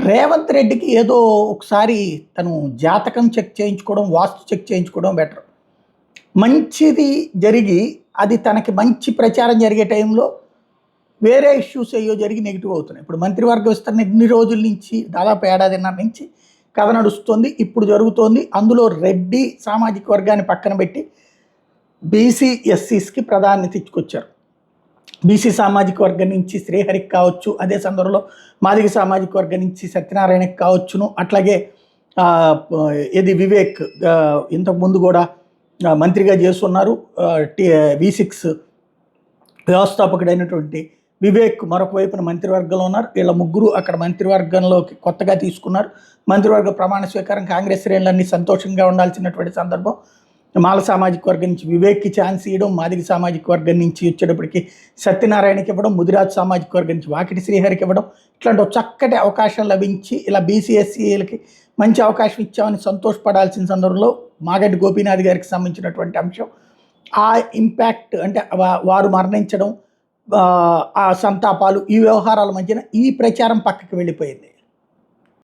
రేవంత్ రెడ్డికి ఏదో ఒకసారి తను జాతకం చెక్ చేయించుకోవడం, వాస్తు చెక్ చేయించుకోవడం బెటర్. మంచిది జరిగి అది తనకి మంచి ప్రచారం జరిగే టైంలో వేరే ఇష్యూస్ అయ్యో జరిగి నెగిటివ్ అవుతున్నాయి. ఇప్పుడు మంత్రివర్గ విస్తరణ ఇన్ని రోజుల నుంచి దాదాపు ఏడాదిన్నర నుంచి కథ నడుస్తుంది. ఇప్పుడు జరుగుతోంది. అందులో రెడ్డి సామాజిక వర్గాన్ని పక్కన పెట్టి బీసీ, ఎస్సీస్కి ప్రాధాన్యత ఇచ్చుకొచ్చారు. బీసీ సామాజిక వర్గం నుంచి శ్రీహరికి కావచ్చు, అదే సందర్భంలో మాదిగ సామాజిక వర్గం నుంచి సత్యనారాయణకి కావచ్చును, అట్లాగే ఇది వివేక్ ఇంతకుముందు కూడా మంత్రిగా చేస్తున్నారు. V6 వ్యవస్థాపకుడైనటువంటి వివేక్ మరొక వైపున మంత్రివర్గంలో ఉన్నారు. వీళ్ళ ముగ్గురు అక్కడ మంత్రివర్గంలోకి కొత్తగా తీసుకున్నారు. మంత్రివర్గ ప్రమాణ స్వీకారం కాంగ్రెస్ శ్రేణులన్నీ సంతోషంగా ఉండాల్సినటువంటి సందర్భం. మాల సామాజిక వర్గం నుంచి వివేక్కి ఛాన్స్ ఇవ్వడం, మాదిగ సామాజిక వర్గం నుంచి వచ్చేటప్పటికి సత్యనారాయణకి ఇవ్వడం, ముదిరాజ్ సామాజిక వర్గం నుంచి వాకిటి శ్రీహరికి ఇవ్వడం, ఇట్లాంటి చక్కటి అవకాశం లభించి ఇలా బీసీఎస్సీలకి మంచి అవకాశం ఇచ్చామని సంతోషపడాల్సిన సందర్భంలో మాగంటి గోపీనాథ్ గారికి సంబంధించినటువంటి అంశం, ఆ ఇంపాక్ట్ అంటే వారు మరణించడం, ఆ సంతాపాలు, ఈ వ్యవహారాల మధ్యన ఈ ప్రచారం పక్కకి వెళ్ళిపోయింది.